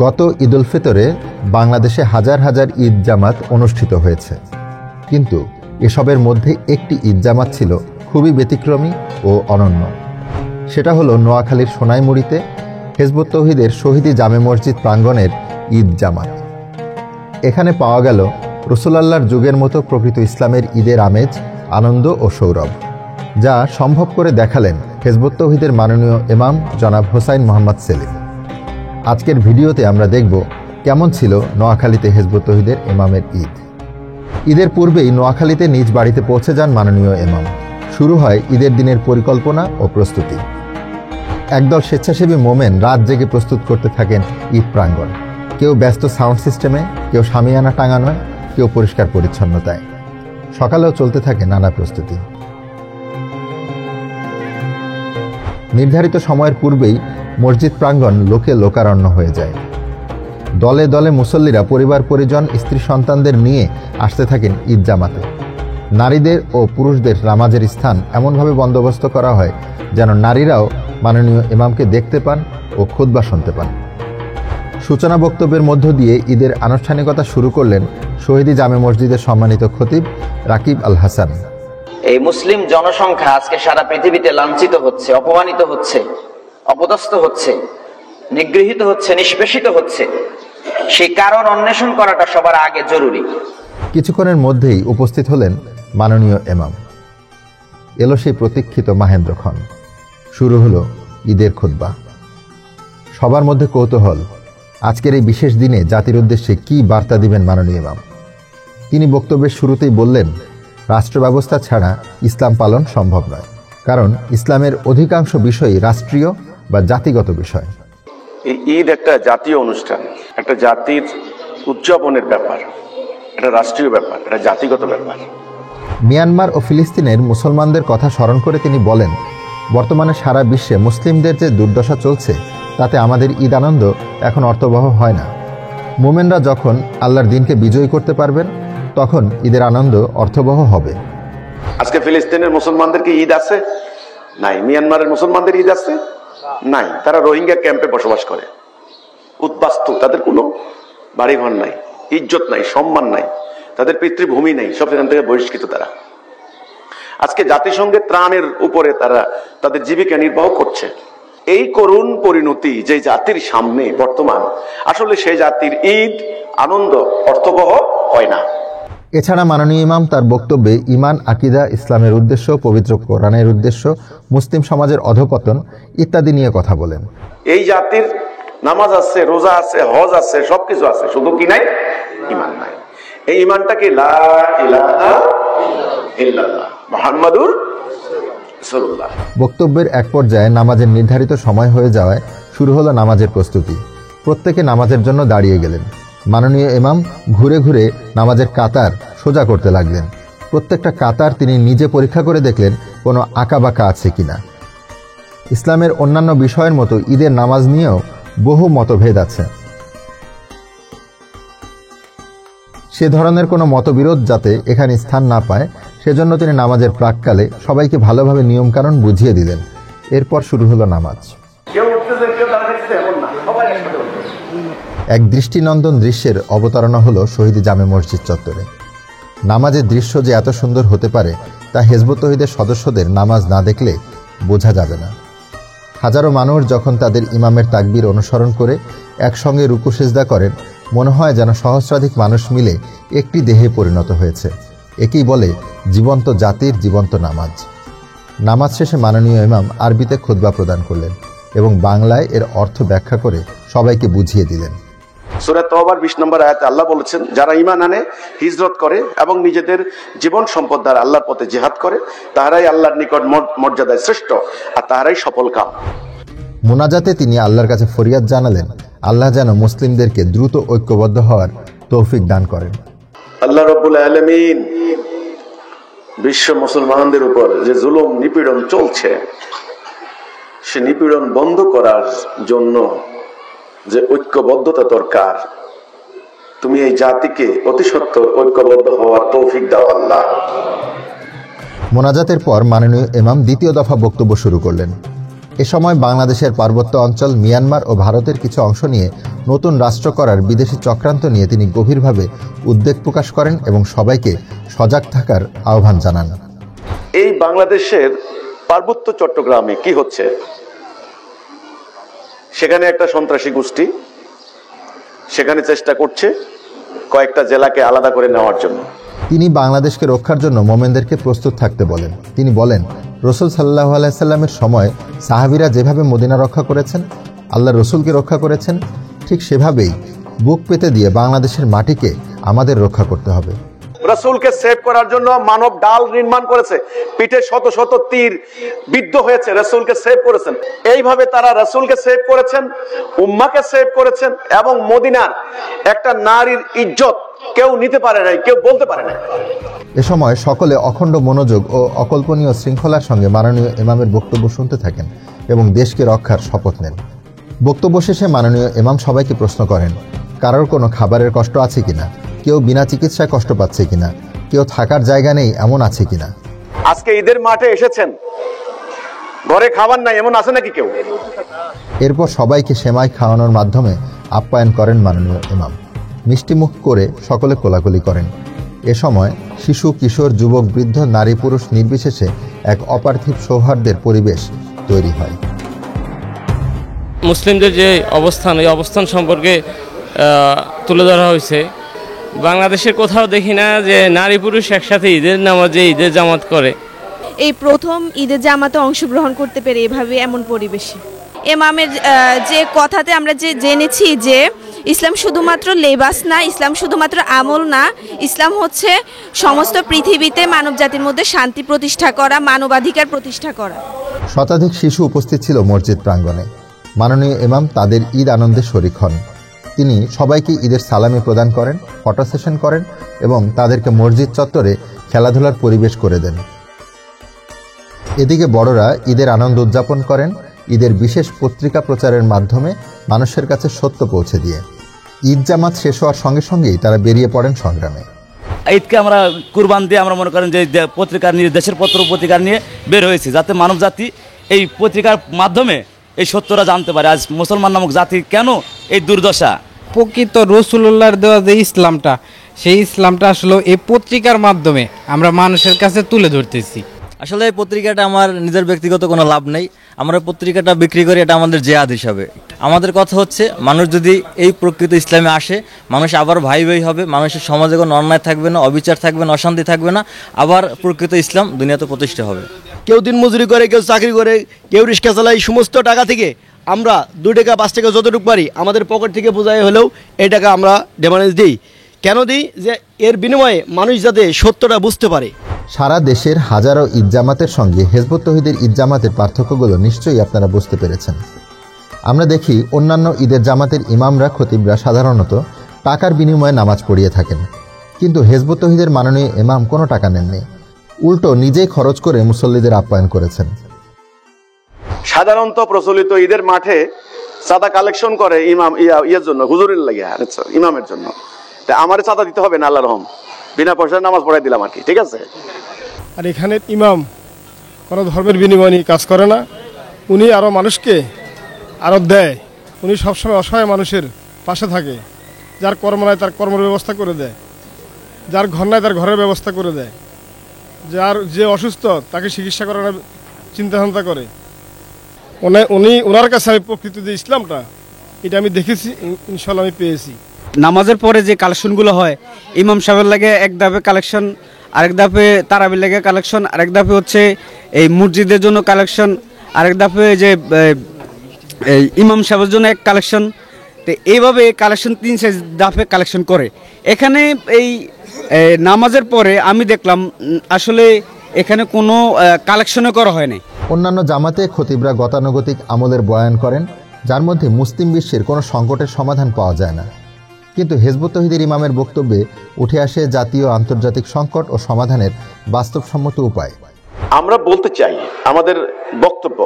গত ঈদুল ফিতরে বাংলাদেশে হাজার হাজার ঈদ জামাত অনুষ্ঠিত হয়েছে, কিন্তু এসবের মধ্যে একটি ঈদ জামাত ছিল খুবই ব্যতিক্রমী ও অনন্য। সেটা হলো নোয়াখালীর সোনাইমুড়িতে হিজবুত তৌহিদের শহীদি জামে মসজিদ প্রাঙ্গণের ঈদ জামাত। এখানে পাওয়া গেল রসুলাল্লাহর যুগের মতো প্রকৃত ইসলামের ঈদের আমেজ, আনন্দ ও সৌরভ, যা সম্ভব করে দেখালেন হিজবুত তৌহিদের মাননীয় ইমাম জনাব হোসাইন মোহাম্মদ সেলিম। আজকের ভিডিওতে আমরা দেখব কেমন ছিল নোয়াখালীতে হিজবুত তৌহিদের ইমামের ঈদ। ঈদের পূর্বেই নোয়াখালীতে নিজ বাড়িতে পৌঁছে যান মাননীয় ইমাম। শুরু হয় ঈদের দিনের পরিকল্পনা ও প্রস্তুতি। একদল স্বেচ্ছাসেবী মোমেন রাত জেগে প্রস্তুত করতে থাকেন ঈদ প্রাঙ্গণ। কেউ ব্যস্ত সাউন্ড সিস্টেমে, কেউ শামিয়ানা টাঙানোয়, কেউ পরিষ্কার পরিচ্ছন্নতায়। সকালেও চলতে থাকে নানা প্রস্তুতি। নির্ধারিত সময়ের পূর্বেই মসজিদ প্রাঙ্গণ লোকে লোকারণ্য হয়ে যায়। দলে দলে মুসল্লিরা পরিবার পরিজন, স্ত্রী সন্তানদের নিয়ে আসতে থাকেন ঈদ জামাতে। নারীদের ও পুরুষদের নামাজের স্থান এমনভাবে বন্দোবস্ত করা হয় যেন নারীরাও মাননীয় ইমামকে দেখতে পান ও খুতবা শুনতে পান। সূচনা বক্তব্যের মধ্য দিয়ে ঈদের আনুষ্ঠানিকতা শুরু করলেন শহীদি জামে মসজিদের সম্মানিত খতিব রাকিব আল হাসান। এই মুসলিম জনসংখ্যা আজকে সারা পৃথিবীতে লাঞ্ছিত হচ্ছে, অপমানিত হচ্ছে, অপদস্থ হচ্ছে, নিগৃহীত হচ্ছে, নিষ্পেষিত হচ্ছে। সেই কারণ অন্বেষণ করাটা সবার আগে জরুরি। কিছুক্ষণের মধ্যেই উপস্থিত হলেন মাননীয় ইমাম। এলো সেই প্রতীক্ষিত মাহেন্দ্রক্ষণ। শুরু হলো ঈদের খুতবা। সবার মধ্যে কৌতূহল, আজকের এই বিশেষ দিনে জাতির উদ্দেশ্যে কি বার্তা দিবেন মাননীয় ইমাম। তিনি বক্তব্যের শুরুতেই বললেন, রাষ্ট্র ব্যবস্থা ছাড়া ইসলাম পালন সম্ভব নয়, কারণ ইসলামের অধিকাংশ বিষয়ই রাষ্ট্রীয় বা জাতিগত বিষয়। এই ঈদ একটা জাতীয় অনুষ্ঠান, একটা জাতির উদযাপনের ব্যাপার, এটা রাষ্ট্রীয় ব্যাপার, এটা জাতিগত ব্যাপার। মিয়ানমার ও ফিলিস্তিনের মুসলমানদের কথা স্মরণ করে তিনি বলেন, বর্তমানে সারা বিশ্বে মুসলিমদের যে দুর্দশা চলছে, তাতে আমাদের ঈদ আনন্দ এখন অর্থবহ হয় না। মোমেনরা যখন আল্লাহর দিনকে বিজয়ী করতে পারবেন, তখন ঈদের আনন্দ অর্থবহ হবে। আজকে ফিলিস্তিনের মুসলমানদের কি ঈদ আছে? নাই। মিয়ানমারের মুসলমানদের ঈদ আছে? নাই। তারা রোহিঙ্গা ক্যাম্পে বসবাস করে, উদ্বাস্তু, তাদের কোনো বাড়িঘর নাই, ইজ্জত নাই, সম্মান নাই, তাদের পিতৃভূমি নেই, সব সেখান থেকে বহিষ্কৃত তারা। আজকে জাতিসংঘের ত্রাণের উপরে তারা তাদের জীবিকা নির্বাহ করছে। এই করুণ পরিণতি যে জাতির সামনে বর্তমান, আসলে সেই জাতির ঈদ আনন্দ অর্থবহ হয় না। এছাড়া মাননীয় ইমাম তার বক্তব্যে ঈমান, আকিদা, ইসলামের উদ্দেশ্য, পবিত্র কোরআনের উদ্দেশ্য, মুসলিম সমাজের অধঃপতন ইত্যাদি নিয়ে কথা বলেন। এই জাতির নামাজ আছে, রোজা আছে, হজ আছে, সবকিছু আছে, শুধু কি নাই? ঈমান নাই। এই ঈমানটাকে লা ইলাহা ইল্লাল্লাহ মুহাম্মাদুর রাসূলুল্লাহ। বক্তব্যের এক পর্যায়ে নামাজের নির্ধারিত সময় হয়ে যাওয়ায় শুরু হলো নামাজের প্রস্তুতি। প্রত্যেকে নামাজের জন্য দাঁড়িয়ে গেলেন। মাননীয় ইমাম ঘুরে ঘুরে নামাজের কাতার সোজা করতে লাগলেন। প্রত্যেকটা কাতার তিনি নিজে পরীক্ষা করে দেখলেন কোনো আঁকাবাঁকা আছে কিনা। ইসলামের অন্যান্য বিষয়ের মতো ঈদের নামাজ নিয়েও বহু মতভেদ আছে। সে ধরনের কোনো মতবিরোধ যাতে এখানে স্থান না পায়, সেজন্য তিনি নামাজের প্রাককালে সবাইকে ভালোভাবে নিয়মকানুন বুঝিয়ে দিলেন। এরপর শুরু হলো নামাজ। এক দৃষ্টিনন্দন দৃশ্যের অবতারণা হলো শহীদি জামে মসজিদ চত্বরে। নামাজের দৃশ্য যে এত সুন্দর হতে পারে, তা হিজবুত তৌহিদের সদস্যদের নামাজ না দেখলে বোঝা যাবে না। হাজারো মানুষ যখন তাদের ইমামের তাকবীর অনুসরণ করে একসঙ্গে রুকু সিজদা করেন, মনে হয় যেন সহস্রাধিক মানুষ মিলে একটি দেহে পরিণত হয়েছে। একেই বলে জীবন্ত জাতির জীবন্ত নামাজ। নামাজ শেষে মাননীয় ইমাম আরবিতে খুতবা প্রদান করলেন এবং বাংলায় এর অর্থ ব্যাখ্যা করে সবাইকে বুঝিয়ে দিলেন। সূরা তওবার 20 নম্বর আয়াতে আল্লাহ বলেছেন, যারা ঈমান আনে, হিজরত করে এবং নিজেদের জীবন সম্পদ দ্বারা আল্লাহর পথে জিহাদ করে, তাহারাই আল্লাহর নিকট মর্যাদায় শ্রেষ্ঠ, আর তাহারাই সফল কাম। মুনাজাতে তিনি আল্লাহর কাছে ফরিয়াদ জানালেন, আল্লাহ যেন মুসলিমদেরকে দ্রুত ঐক্যবদ্ধ হওয়ার তৌফিক দান করেন। আল্লাহ রাব্বুল আলামিন বিশ্ব মুসলমানদের উপর যে জুলুম নিপীড়ন চলছে, সে নিপীড়ন বন্ধ করার জন্য যে ঐক্যবদ্ধতা দরকার, তুমি এই জাতিকে অতি সত্বর ঐক্যবদ্ধ হওয়ার তৌফিক দাও আল্লাহ। মোনাজাতের পর মাননীয় ইমাম দ্বিতীয় দফা বক্তব্য শুরু করলেন। এ সময় বাংলাদেশের পার্বত্য অঞ্চল, মিয়ানমার ও ভারতের কিছু অংশ নিয়ে নতুন রাষ্ট্র করার বিদেশি চক্রান্ত নিয়ে তিনি গভীরভাবে উদ্বেগ প্রকাশ করেন এবং সবাইকে সজাগ থাকার আহ্বান জানান। এই বাংলাদেশের পার্বত্য চট্টগ্রামে কি হচ্ছে, সেখানে একটা সন্ত্রাসী গোষ্ঠী সেখানে চেষ্টা করছে কয়েকটা জেলাকে আলাদা করে নেওয়ার জন্য। তিনি বাংলাদেশকে রক্ষার জন্য মোমেনদেরকে প্রস্তুত থাকতে বলেন। তিনি বলেন, রসুল সাল্লাল্লাহু আলাইহি সাল্লামের সময় সাহাবীরা যেভাবে মদিনা রক্ষা করেছেন, আল্লাহ রসুলকে রক্ষা করেছেন, ঠিক সেভাবেই বুক পেতে দিয়ে বাংলাদেশের মাটিকে আমাদের রক্ষা করতে হবে। রাসূলকে সেভ করার জন্য মানব ডাল নির্মাণ করেছে, পিঠে শত শত তীর বিদ্ধ হয়েছে, রাসূলকে সেভ করেছেন। এইভাবে তারা রাসূলকে সেভ করেছেন, উম্মাহকে সেভ করেছেন, এবং মদিনার একটা নারীর ইজ্জত কেউ নিতে পারে নাই, কেউ বলতে পারে নাই। এ সময় সকলে অখণ্ড মনোযোগ ও অকল্পনীয় শৃঙ্খলার সঙ্গে মাননীয় ইমামের বক্তব্য শুনতে থাকেন এবং দেশকে রক্ষার শপথ নেন। বক্তব্য শেষে মাননীয় ইমাম সবাইকে প্রশ্ন করেন, কারোর কোনো খাবারের কষ্ট আছে কিনা, কেউ বিনা চিকিৎসায় কষ্ট পাচ্ছে কিনা, কেউ থাকার জায়গা নেই এমন আছে কিনা। আজকে ঈদের মাঠে এসেছেন, ঘরে খাবার নাই এমন আছে নাকি কেউ? এরপর সবাইকে সেমাই খাওয়ানোর মাধ্যমে আপ্যায়ন করেন মাননীয় ইমাম। মিষ্টিমুখ করে সকলে কোলাকুলি করেন। এ সময় শিশু, কিশোর, যুবক, বৃদ্ধ, নারী পুরুষ নির্বিশেষে এক অপার্থিব সৌহার্দ্যের পরিবেশ তৈরি হয়। মুসলিমদের যে অবস্থান, এই অবস্থান সম্পর্কে তুলে ধরা হয়েছে। বাংলাদেশের কোথাও দেখি না যে নারী পুরুষ একসাথে ঈদের নামাজে ঈদের জামাত করে। এই প্রথম ঈদের জামাতে অংশগ্রহণ করতে পেরে এভাবে এমন পরিবেশে ইমামের যে কথাতে আমরা যে জেনেছি যে ইসলাম শুধুমাত্র লেবাস না, ইসলাম শুধুমাত্র আমল না, ইসলাম হচ্ছে সমস্ত পৃথিবীতে মানব জাতির মধ্যে শান্তি প্রতিষ্ঠা করা, মানবাধিকার প্রতিষ্ঠা করা। শতাধিক শিশু উপস্থিত ছিল মসজিদ প্রাঙ্গণে। মাননীয় ইমাম তাদের ঈদ আনন্দে শরিক হন। তিনি সবাইকে ঈদের সালামি প্রদান করেন, ফটো সেশন করেন এবং তাদেরকে মসজিদ চত্বরে খেলাধুলার পরিবেশ করে দেন। এদিকে বড়রা ঈদের আনন্দ উদযাপন করেন ঈদের বিশেষ পত্রিকা প্রচারের মাধ্যমে মানুষের কাছে সত্য পৌঁছে দিয়ে। ঈদ জামাত শেষ হওয়ার সঙ্গে সঙ্গেই তারা বেরিয়ে পড়েন সংগ্রামে। ঈদকে আমরা কুরবান দিয়ে আমরা মনে করেন যে পত্রিকা নিয়ে, দেশের পত্র পত্রিকা নিয়ে বের হয়েছি, যাতে মানব জাতি এই পত্রিকার মাধ্যমে এই সত্যটা জানতে পারে। আজ মুসলমান নামক জাতি কেন এই দুর্দশা। প্রকৃত রাসূলুল্লাহর দেওয়া যে ইসলামটা, সেই ইসলামটা আসলে এই পত্রিকার মাধ্যমে আমরা মানুষের কাছে তুলে ধরতেছি। আসলে এই পত্রিকাটা আমার নিজের ব্যক্তিগত কোনো লাভ নেই, আমরা পত্রিকাটা বিক্রি করি, এটা আমাদের জেহাদ হিসাবে। আমাদের কথা হচ্ছে, মানুষ যদি এই প্রকৃত ইসলামে আসে, মানুষ আবার ভাই ভাই হবে, মানুষের সমাজে কোনো অন্যায় থাকবে না, অবিচার থাকবে না, অশান্তি থাকবে না, আবার প্রকৃত ইসলাম দুনিয়াতে প্রতিষ্ঠা হবে। কেউ দিন মজুরি করে, কেউ চাকরি করে, কেউ রিক্সা চালায়, সমস্ত টাকা থেকে আমরা 2 টাকা 5 টাকা যতটুকু পারি আমাদের পকেট থেকে বোঝাই হলেও এই টাকা আমরা ডেমারেজ দিই। কেন দিই? যে এর বিনিময়ে মানুষ যাতে সত্যটা বুঝতে পারে। সারা দেশের হাজারো ঈদ জামাতের সঙ্গে হিজবুত তৌহিদের ঈদ জামাতের পার্থক্যগুলো নিশ্চয়ই আপনারা বুঝতে পেরেছেন। আমরা দেখি অন্যান্য ঈদের জামাতের ইমামরা, খতিবরা সাধারণত টাকার বিনিময়ে নামাজ পড়িয়ে থাকেন, কিন্তু হিজবুত তৌহিদের মাননীয় ইমাম কোনো টাকা নেননি, উল্টো নিজেই খরচ করে মুসল্লিদের আপ্যায়ন করেছেন। সাধারণত প্রচলিত ঈদের মাঠে চাঁদা কালেকশন করে ইমাম ইয়ের জন্য, হুজুরের লাগে, ইমামের জন্য। আমার চাঁদা দিতে হবে না, আল্লাহ রহম, বিনা পয়সায় নামাজ পড়াই দিলাম আর কি, ঠিক আছে। আর এখানে ইমাম কোনো ধর্মের বিনিময় নিয়ে কাজ করে না, উনি আরও মানুষকে আরও দেয়। উনি সবসময় অসহায় মানুষের পাশে থাকে, যার কর্ম নাই তার কর্মের ব্যবস্থা করে দেয়, যার ঘর নাই তার ঘরের ব্যবস্থা করে দেয়, যে অসুস্থ তাকে চিকিৎসা করার চিন্তাভাবনা করে। ওনার কাছে আমি প্রকৃত যে ইসলামটা, এটা আমি দেখেছি, ইনশাল্লাহ আমি পেয়েছি। নামাজের পরে যে কালেকশনগুলো হয়, ইমাম সাহেবের লাগে এক ধাপে কালেকশন, আরেক ধাপে তারাবির লাগে কালেকশন, আরেক ধাপে হচ্ছে এই মসজিদের জন্য কালেকশন, আরেক ধাপে যে ইমাম সাহেবের জন্য এক কালেকশন। তো এইভাবে কালেকশন 3 ধাপে কালেকশন করে। এখানে এই নামাজের পরে আমি দেখলাম আসলে এখানে কোনো কালেকশনও করা হয়নি। অন্যান্য জামাতে খতিবরা গতানুগতিক আমলের বয়ান করেন, যার মধ্যে মুসলিম বিশ্বের কোনো সংকটের সমাধান পাওয়া যায় না, কিন্তু হিজবুত তৌহিদের ইমামের বক্তব্যে উঠে আসে জাতীয় আন্তর্জাতিক সংকট ও সমাধানের বাস্তবসম্মত উপায়। আমরা বলতে চাই, আমাদের বক্তব্য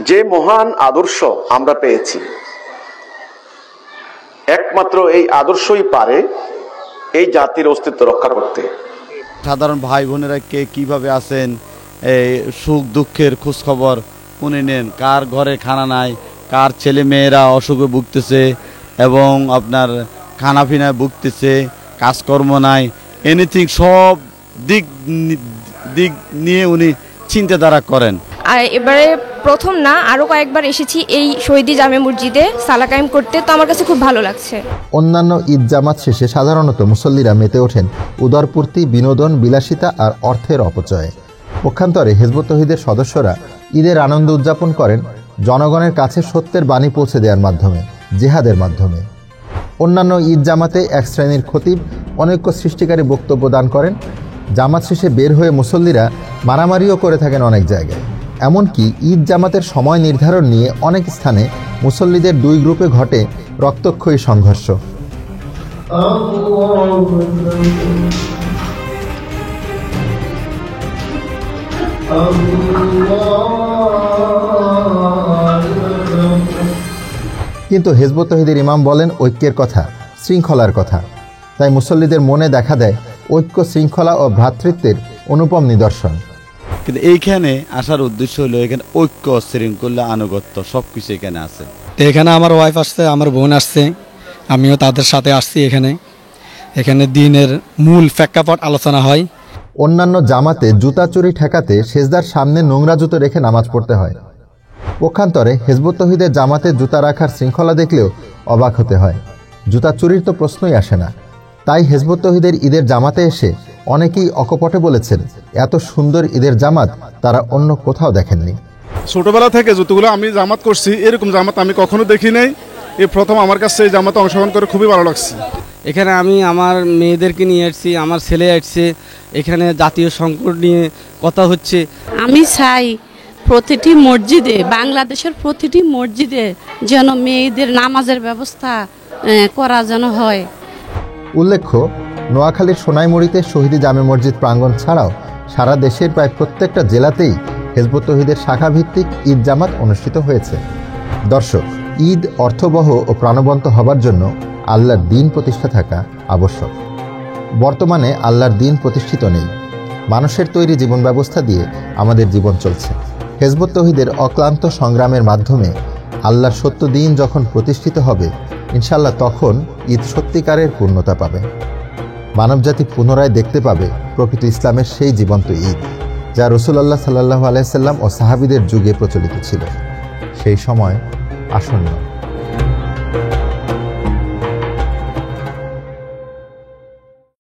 যে মহান আদর্শ আমরা পেয়েছি, একমাত্র এই আদর্শই পারে এই জাতির অস্তিত্ব রক্ষা করতে। সাধারণ ভাই বোনেরা কে কিভাবে আছেন, এই সুখ দুঃখের খোঁজখবর উনি নেন। কার ঘরে খানা নাই, কার ছেলে মেয়েরা অসুখে ভুগতেছে এবং আপনার খানাপিনায় ভুগতেছে, কাজকর্ম নাই, এনিথিং সব দিক নিয়ে উনি চিন্তাধারা করেন। আর এবারে প্রথম না, আরও কয়েকবার এসেছি এই শহীদি জামে মসজিদে সালা কায়েম করতে, তো আমার কাছে খুব ভালো লাগছে। অন্যান্য ঈদ জামাত শেষে সাধারণত মুসল্লিরা মেতে ওঠেন উদরপূর্তি, বিনোদন, বিলাসিতা আর অর্থের অপচয়ে। পক্ষান্তরে হিজবুত তৌহিদের সদস্যরা ঈদের আনন্দ উদযাপন করেন জনগণের কাছে সত্যের বাণী পৌঁছে দেওয়ার মাধ্যমে, জিহাদের মাধ্যমে। অন্যান্য ঈদ জামাতে এক শ্রেণীর খতিব অনৈক্য সৃষ্টিকারী বক্তব্য দান করেন। জামাত শেষে বের হয়ে মুসল্লিরা মারামারিও করে থাকেন অনেক জায়গায়। এমনকি ঈদ জামাতের সময় নির্ধারণ নিয়ে অনেক স্থানে মুসল্লিদের দুই গ্রুপে ঘটে রক্তক্ষয়ী সংঘর্ষ। কিন্তু হিজবুত তৌহিদের ইমাম বলেন ঐক্যের কথা, শৃঙ্খলার কথা। তাই মুসল্লিদের মনে দেখা দেয় ঐক্য, শৃঙ্খলা ও ভ্রাতৃত্বের অনুপম নিদর্শন। কিন্তু এইখানে আসার উদ্দেশ্য হলো এখানে ঐক্য, শৃঙ্খলা, আনুগত্য সবকিছু এখানে আছে। এখানে আমার ওয়াইফ আসছে, আমার বোন আসছে, আমিও তাদের সাথে আসছি। এখানে দিনের মূল প্রেক্ষাপট আলোচনা হয়। অন্যান্য জামাতে জুতা চুরি ঠেকাতে সেজদার সামনে নোংরা জুতো রেখে নামাজ পড়তে হয়। পক্ষান্তরে হিজবুত তৌহিদের জামাতে জুতা রাখার শৃঙ্খলা দেখলেও অবাক হতে হয়। জুতা চুরির তো প্রশ্নই আসে না। তাই হিজবুত তৌহিদের ঈদের জামাতে এসে অনেকেই অকপটে বলেছেন এত সুন্দর ঈদের জামাত তারা অন্য কোথাও দেখেননি। ছোটবেলা থেকে যতগুলো আমি জামাত করছি, এরকম জামাত আমি কখনো দেখি নাই। এই প্রথম আমার কাছে এই জামাতে অংশগ্রহণ করে খুবই ভালো লাগছে। এখানে আমি আমার মেয়েদেরকে নিয়ে আসছি, আমার ছেলে আসছে। এখানে জাতীয় সংকট নিয়ে কথা হচ্ছে। আমি চাই প্রতিটি মসজিদে, বাংলাদেশের প্রতিটি মসজিদে যেন মেয়েদের নামাজের ব্যবস্থা করা যেন হয়। উল্লেখ্য, নোয়াখালীর সোনাইমুড়িতে শহীদি জামে মসজিদ প্রাঙ্গণ ছাড়াও সারা দেশের প্রায় প্রত্যেকটা জেলাতেই হিজবুত তৌহিদের শাখাভিত্তিক ঈদ জামাত অনুষ্ঠিত হয়েছে। দর্শক, ঈদ অর্থবহ ও প্রাণবন্ত হবার জন্য আল্লাহর দ্বীন প্রতিষ্ঠা থাকা আবশ্যক। বর্তমানে আল্লাহর দ্বীন প্রতিষ্ঠিত নেই। মানুষের তৈরি জীবন ব্যবস্থা দিয়ে আমাদের জীবন চলছে। হিজবুত তৌহিদের অক্লান্ত সংগ্রামের মাধ্যমে আল্লাহর সত্য দ্বীন যখন প্রতিষ্ঠিত হবে, ইনশাল্লাহ তখন ঈদ সত্যিকারের পূর্ণতা পাবে। মানবজাতি পুনরায় দেখতে পাবে প্রকৃত ইসলামের সেই জীবন্ত ঈদ, যা রাসূলুল্লাহ সাল্লাল্লাহু আলাইহি সাল্লাম ও সাহাবীদের যুগে প্রচলিত ছিল। সেই সময় আসন্ন।